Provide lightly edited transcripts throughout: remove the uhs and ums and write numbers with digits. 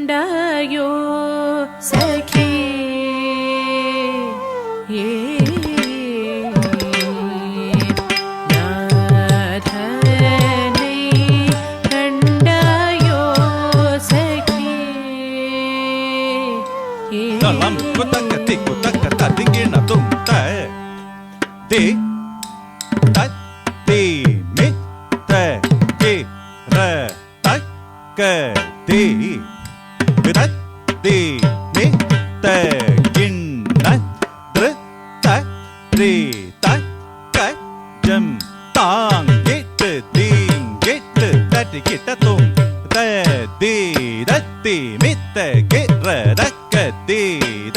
கண்டாயோ சகி நாதனை கண்டாயோ சகி தலம் குதக்க திக்கு தக்க ததிங்கின தும் த தி த தி மி த கி ர தக்க தி த தி மி த கிண்ண த்ர த ரி த க ஜம் தாங் கிட்டு தீங் கிட்டு தட்டி கிட்ட தும் த தி தத்தி மித்த கிர தக்க தி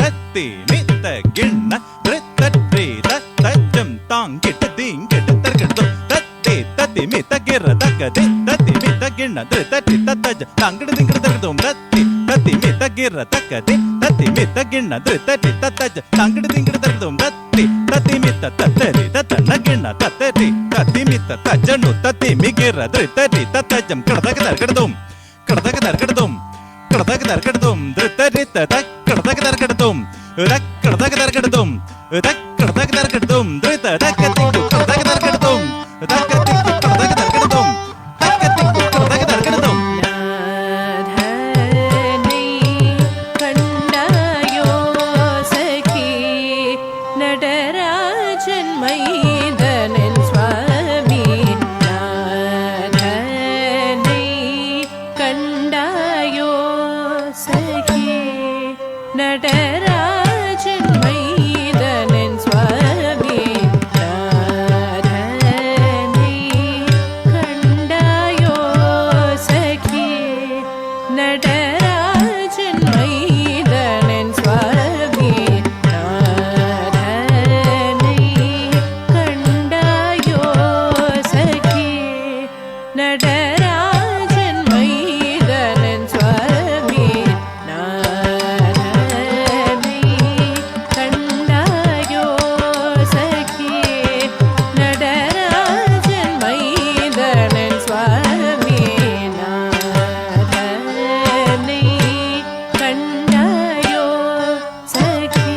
தத்தி மித்த கிண்ண த்ர தற்றி தத்தம் தாங் கிட்டு தீங் கிட்டு தர்கட்டும் தத்தி தத்தி மித்த கிர தக்க தி தத்தி மித்த கிண்ண த்ர தட்டி தத்தஜ தாங்கிடு திங்கிடு தர்கட்டும் தத்தி தத்தி மித்த கிர தக்க தி தத்தி மித்த கிண்ண த்ர தட்டி தத்தஜ தாங்கிடு திங்கிடு தர்கட்டும் தத்தி தத்தி மித்த தத்தரி தத்தன கிண்ண தத்தரி தத்தி மித்த தஜனு தத்தி மிகிர த்ர தட்டி தத்தஜம் கடதக தர்கட்டும் கடதக தர்கட்டும் கடதக தர்கட்டும் த்ர தரி தத கடதக தர்கட்டும் ரக் கடதக தர்கட்டும் ரக் கடதக தர்கட்டும் த்ர ததக திக்கு கடதக தர்கட்டும் தக்க திக்கு கடதக தர்கட்டும் தக்க திக்கு கடதக தர்கட்டும் நாதனை கண்டாயோ சகி நடராஜன் மைந்தனின் சுவாமி நாதனை கண்டாயோ சகி நடராஜன் மைந்தனின் சுவாமி நாதனை கண்டாயோ சகி நடராஜன் மைந்தனின் சுவாமி நாதனை கண்டாயோ சகி நடராஜன் மைந்தனின் சுவாமி நாதனை கண்டாயோ சகி நடராஜன் மைந்தனின் சுவாமி நாதனை கண்டாயோ சகி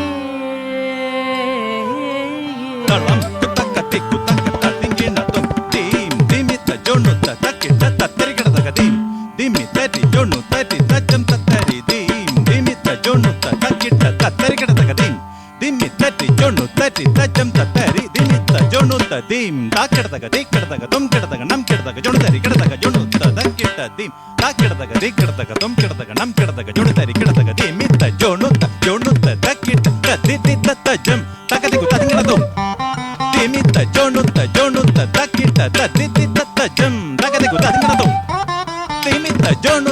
தலம் குதக்க திக்கு தக்க ததிங்கின தும் தீம் திமித்த ஜொன்னு தக்கிட்ட தத்தரி கடதக தீம் திமித்தரி ஜொன்னு தரி தஜம் தத்தரி தீம் திமித்த ஜொன்னு தக்கிட்ட தத்தரி கடதக தீம் திமித்தரி ஜொன்னு தரி தஜம் தத்தரி திமித்த ஜொன்னு தீம் தாக்கடதக தி கடதக தும் கடதக நம் கடதக ஜொன்னு தரி கடதக ஜொன்னு தக்கிட்ட தீம் தாக்கடதக தி கடதக தும் கடதக நம் கடதக ஜொன்னு தரி கடதக திமித்த ஜொன்னு தக்கிட்ட ததி தி தஜம் தக்கதிகு ததிங்கின தும் திமித்த ஜொன்னு தக்கிட்ட ததி தி தஜம் தக்கதிகு ததிங்கின தும் திமித்த ஜொன்னு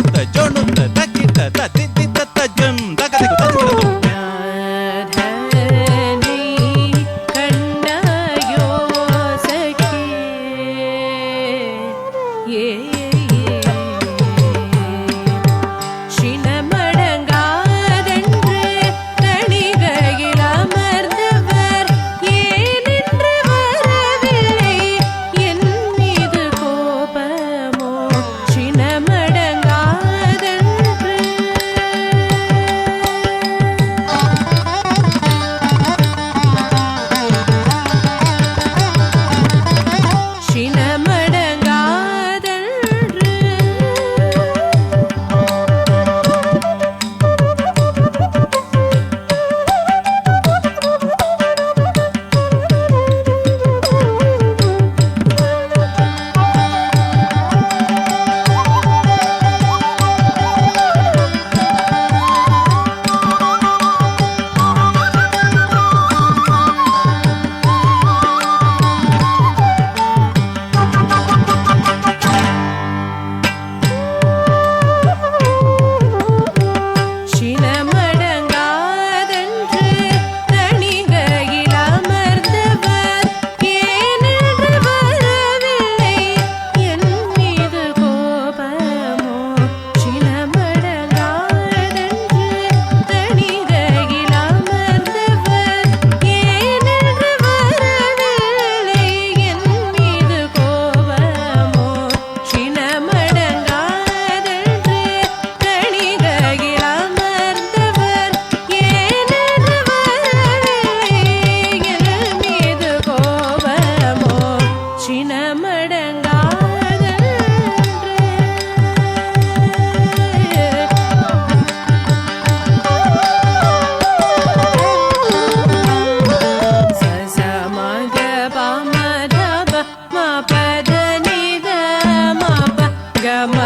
தக்கிட்ட ததி தி தஜம் தக்கதிகு ததிங்கின தும் நாதனை கண்டாயோ சகி சினமடங்காதென்று கணிகையில் அமர்ந்தவர் ஏனென்று வரவில்லை என் மீது கோபமோ சினமடங்காதென்று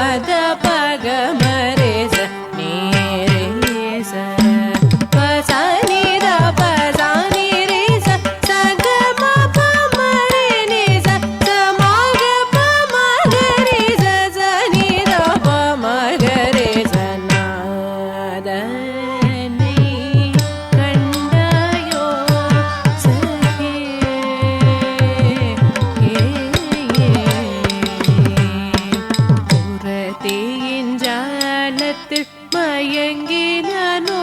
மத பகமரேச நேரேச பசனித பசனிரேச சகம பமரேச சமக பமகரேச சனித பமகரேச நாதனை கண்டாயோ சகே புறத்தேயின் ஜாலத்தில் மயங்கினானோ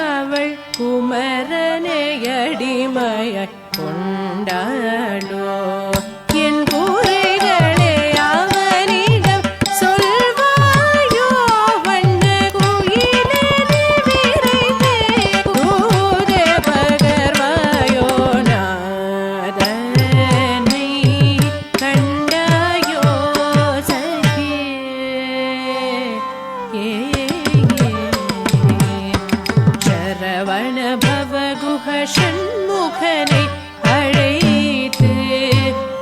அவள் குமரனை அடிமைய கொண்டாளோ என் குறைகளே அவனிடம் சொல்வாயோ வண்ண குயிலே விரைந்தே தூதே பகர்வாயோ நாதனை கண்டாயோ சகே சரவண பவகுஹ ஷண்முகனை அழைத்து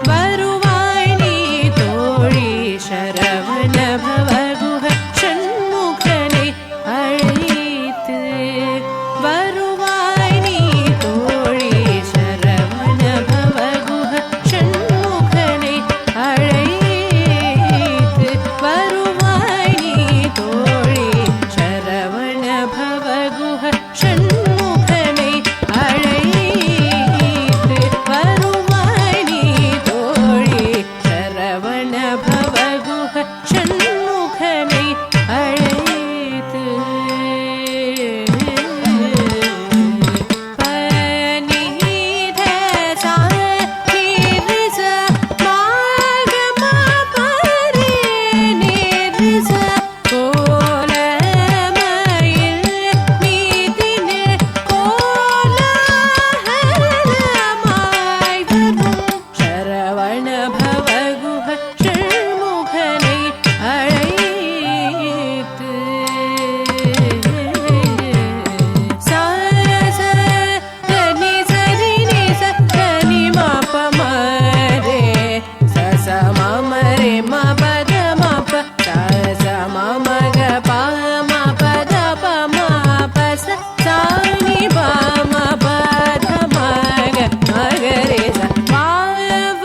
வருவாய் நீ தோழி சரவண பவகுஹ ஷண்முகனை அழைத்து வருவாய் நீ தோழி சரவண பவகுஹ ஷண்முகனை அழைத்து வருவாய் நீ தோழி சரவண பவகுஹ ஷண்முகனை அழைத்து வருவாய் நீ தோழி சரவண பவகுஹ ஷண்முகனை அழைத்து பனித சாரிச மாகம பரே நிரிச கோலமயில் மீதினே கோலாஹலமாய் வரும் சரவண பவகுஹ ஷண்முகனை அழைத்து சாச தனி சரி நி சனி மாப மரே சச மமரே மபத மப சச மமக பம பத பம பச சானி பம பத மக மகரே ச பாவ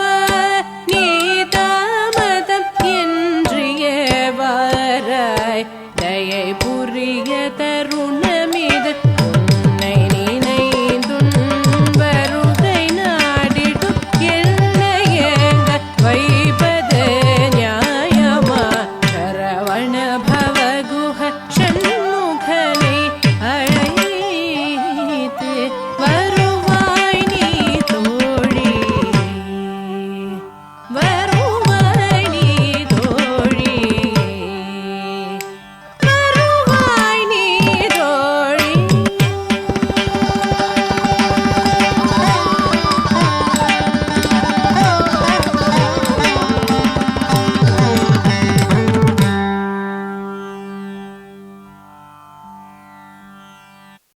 நீதாமதம் இன்றிய வராய் தயை புரிய தருண